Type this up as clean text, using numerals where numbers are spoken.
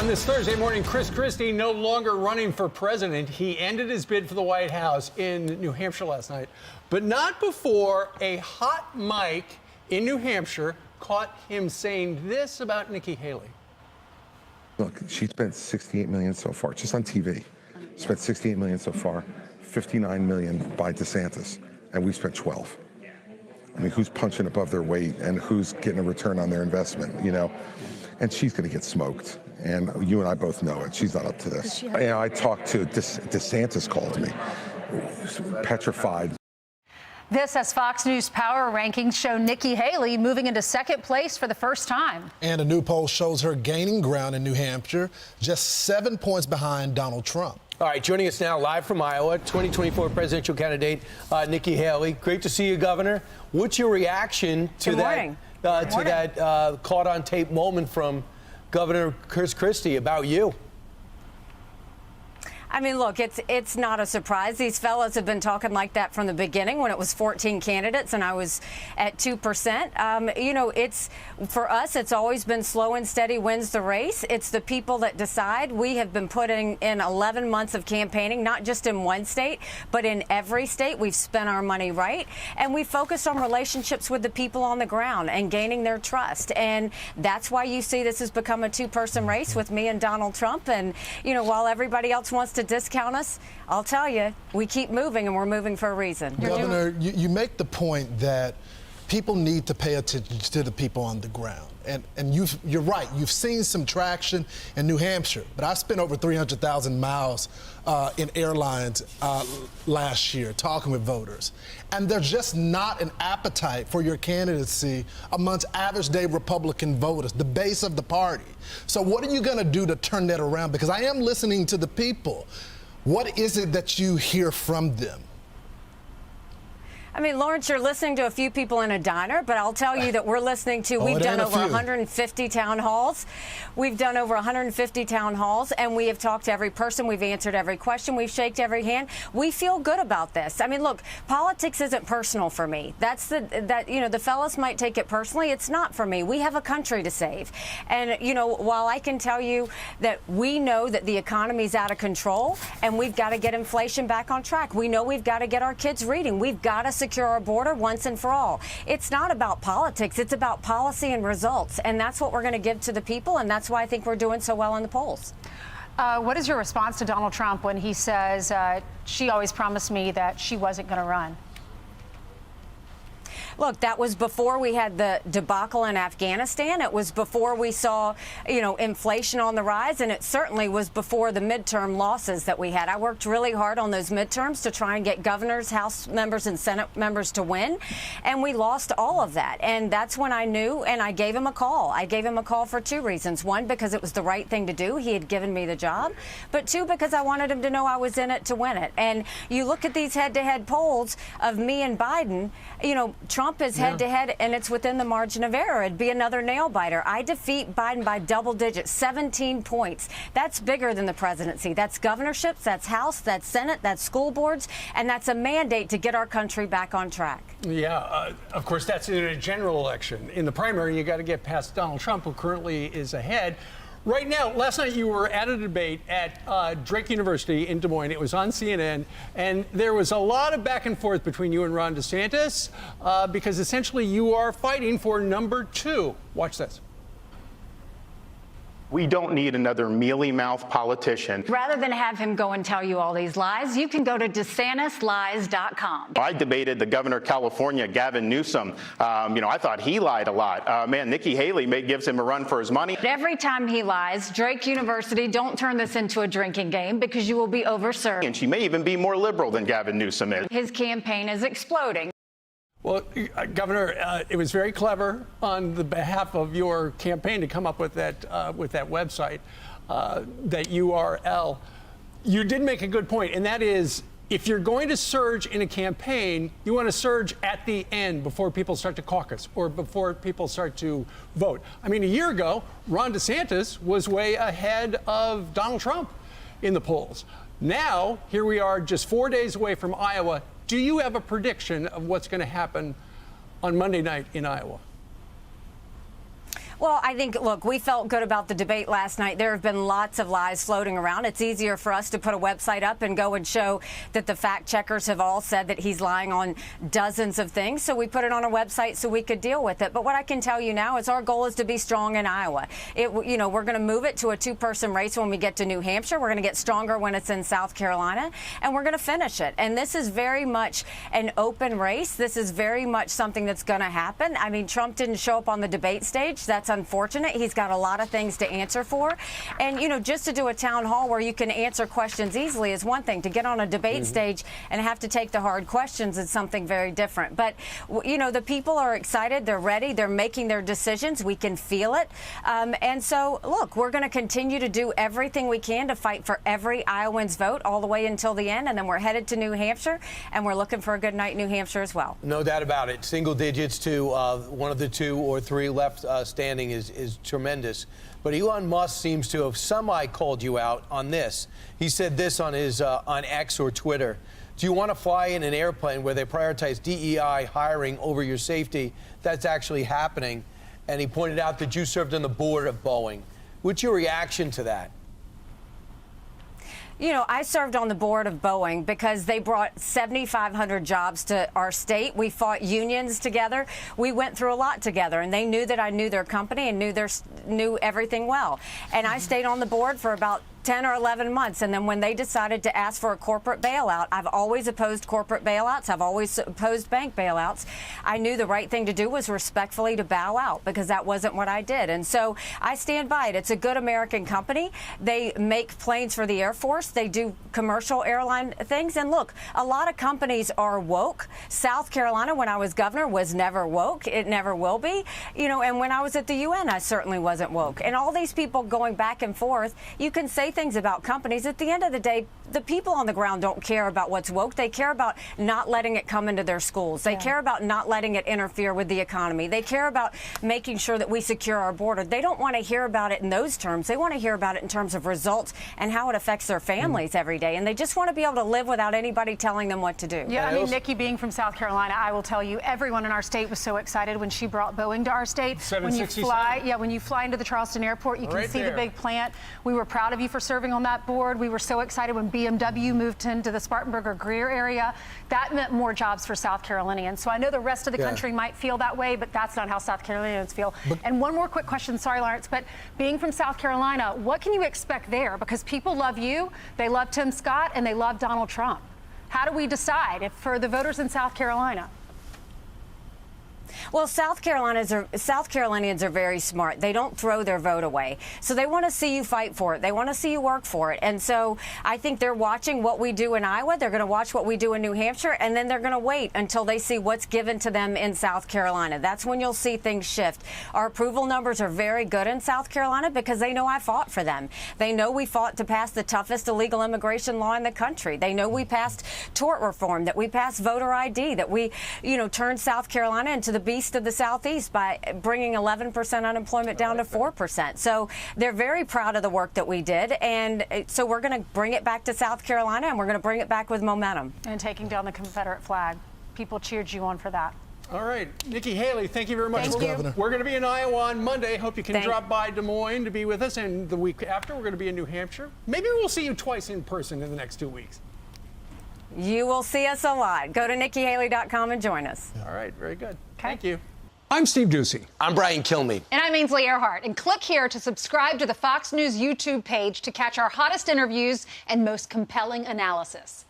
On this Thursday morning, Chris Christie no longer running for president. He ended his bid for the White House in New Hampshire last night, but not before a hot mic in New Hampshire caught him saying this about Nikki Haley. Look, she spent $68 million so far, just on TV. Spent $68 million so far, $59 million by DeSantis, and we spent 12. I mean, who's punching above their weight and who's getting a return on their investment, you know? And she's going to get smoked. And you and I both know it. She's not up to this. You know, I talked to DeSantis, called me, petrified. This as Fox News Power rankings show Nikki Haley moving into second place for the first time. And a new poll shows her gaining ground in New Hampshire, just 7 points behind Donald Trump. All right, joining us now live from Iowa, 2024 presidential candidate Nikki Haley. Great to see you, Governor. What's your reaction to that caught on tape moment from Governor Chris Christie about you? I mean, look, it's not a surprise. These fellows have been talking like that from the beginning when it was 14 candidates and I was at 2%. You know, for us, it's always been slow and steady wins the race. It's the people that decide. We have been putting in 11 months of campaigning, not just in one state, but in every state. We've spent our money right. And we focused on relationships with the people on the ground and gaining their trust. And that's why you see this has become a two-person race with me and Donald Trump. And, you know, while everybody else wants to discount us, I'll tell you, we keep moving and we're moving for a reason. Governor, you make the point that people need to pay attention to the people on the ground. And you're right. You've seen some traction in New Hampshire, but I spent over 300,000 miles in airlines last year talking with voters. And there's just not an appetite for your candidacy amongst average day Republican voters, the base of the party. So what are you going to do to turn that around? Because I am listening to the people. What is it that you hear from them? I mean, Lawrence, you're listening to a few people in a diner, but I'll tell you that we're listening to, we've done over 150 town halls. We've done over 150 town halls, and we have talked to every person. We've answered every question. We've shaken every hand. We feel good about this. I mean, look, politics isn't personal for me. You know, the fellas might take it personally. It's not for me. We have a country to save. And, you know, while I can tell you that we know that the economy's out of control and we've got to get inflation back on track. We know we've got to get our kids reading. We've got to secure our border once and for all. It's not about politics. It's about policy and results. And that's what we're going to give to the people. And that's why I think we're doing so well in the polls. What is your response to Donald Trump when he says she always promised me that she wasn't going to run? Look, that was before we had the debacle in Afghanistan. It was before we saw, you know, inflation on the rise, and it certainly was before the midterm losses that we had. I worked really hard on those midterms to try and get governors, House members, and Senate members to win, and we lost all of that. And that's when I knew, and I gave him a call. I gave him a call for two reasons. One, because it was the right thing to do. He had given me the job. But two, because I wanted him to know I was in it to win it. And you look at these head-to-head polls of me and Biden, you know, Trump is head-to-head, and it's within the margin of error. It'd be another nail-biter. I defeat Biden by double digits, 17 points. That's bigger than the presidency. That's governorships, that's House, that's Senate, that's school boards, and that's a mandate to get our country back on track. Yeah, of course, that's in a general election. In the primary, you got to get past Donald Trump, who currently is ahead. Right now, last night you were at a debate at Drake University in Des Moines. It was on CNN, and there was a lot of back and forth between you and Ron DeSantis because essentially you are fighting for number 2. Watch this. We don't need another mealy-mouthed politician. Rather than have him go and tell you all these lies, you can go to DeSantisLies.com. I debated the governor of California, Gavin Newsom. You know, I thought he lied a lot. Man, Nikki Haley gives him a run for his money. Every time he lies, Drake University, don't turn this into a drinking game because you will be overserved. And she may even be more liberal than Gavin Newsom is. His campaign is exploding. Well, Governor, it was very clever on the behalf of your campaign to come up with that website, that URL. You did make a good point, and that is, if you're going to surge in a campaign, you want to surge at the end before people start to caucus or before people start to vote. I mean, a year ago, Ron DeSantis was way ahead of Donald Trump in the polls. Now, here we are just 4 days away from Iowa. Do you have a prediction of what's going to happen on Monday night in Iowa? Well, I think, look, we felt good about the debate last night. There have been lots of lies floating around. It's easier for us to put a website up and go and show that the fact checkers have all said that he's lying on dozens of things. So we put it on a website so we could deal with it. But what I can tell you now is our goal is to be strong in Iowa. We're going to move it to a two-person race when we get to New Hampshire. We're going to get stronger when it's in South Carolina, and we're going to finish it. And this is very much an open race. This is very much something that's going to happen. I mean, Trump didn't show up on the debate stage. That's unfortunate. He's got a lot of things to answer for. And, just to do a town hall where you can answer questions easily is one thing. To get on a debate stage and have to take the hard questions is something very different. But, the people are excited. They're ready. They're making their decisions. We can feel it. And so, look, we're going to continue to do everything we can to fight for every Iowan's vote all the way until the end. And then we're headed to New Hampshire, and we're looking for a good night in New Hampshire as well. No doubt about it. Single digits to one of the 2 or 3 left standing is tremendous. But Elon Musk seems to have semi-called you out on this. He said this on his on X or Twitter. Do you want to fly in an airplane where they prioritize DEI hiring over your safety? That's actually happening. And he pointed out that you served on the board of Boeing. What's your reaction to that? I served on the board of Boeing because they brought 7,500 jobs to our state. We fought unions together. We went through a lot together, and they knew that I knew their company and knew everything well. And I stayed on the board for about 10 or 11 months. And then when they decided to ask for a corporate bailout, I've always opposed corporate bailouts. I've always opposed bank bailouts. I knew the right thing to do was respectfully to bow out because that wasn't what I did. And so I stand by it. It's a good American company. They make planes for the Air Force. They do commercial airline things. And look, a lot of companies are woke. South Carolina, when I was governor, was never woke. It never will be. And when I was at the UN, I certainly wasn't woke. And all these people going back and forth, you can say things about companies. At the end of the day, the people on the ground don't care about what's woke. They care about not letting it come into their schools. They care about not letting it interfere with the economy. They care about making sure that we secure our border. They don't want to hear about it in those terms. They want to hear about it in terms of results and how it affects their families every day. And they just want to be able to live without anybody telling them what to do. Yeah, I mean, Nikki, being from South Carolina, I will tell you, everyone in our state was so excited when she brought Boeing to our state. When you fly into the Charleston airport, you can see the big plant. We were proud of you for serving on that board. We were so excited when BMW moved into the Spartanburg or Greer area. That meant more jobs for South Carolinians. So I know the rest of the country might feel that way, but that's not how South Carolinians feel. And one more quick question, sorry, Lawrence, but being from South Carolina, what can you expect there? Because people love you, they love Tim Scott, and they love Donald Trump. How do we decide for the voters in South Carolina? Well, South Carolinians are very smart. They don't throw their vote away. So they want to see you fight for it. They want to see you work for it. And so I think they're watching what we do in Iowa. They're going to watch what we do in New Hampshire. And then they're going to wait until they see what's given to them in South Carolina. That's when you'll see things shift. Our approval numbers are very good in South Carolina because they know I fought for them. They know we fought to pass the toughest illegal immigration law in the country. They know we passed tort reform, that we passed voter ID, that we, turned South Carolina into the beast of the Southeast by bringing 11% unemployment down to 4%. So they're very proud of the work that we did. And so we're going to bring it back to South Carolina, and we're going to bring it back with momentum. And taking down the Confederate flag. People cheered you on for that. All right. Nikki Haley, thank you very much. Thank you. We're going to be in Iowa on Monday. Hope you can drop by Des Moines to be with us. And the week after, we're going to be in New Hampshire. Maybe we'll see you twice in person in the next 2 weeks. You will see us a lot. Go to NikkiHaley.com and join us. All right. Very good. Okay. Thank you. I'm Steve Ducey. I'm Brian Kilmeade. And I'm Ainsley Earhart. And click here to subscribe to the Fox News YouTube page to catch our hottest interviews and most compelling analysis.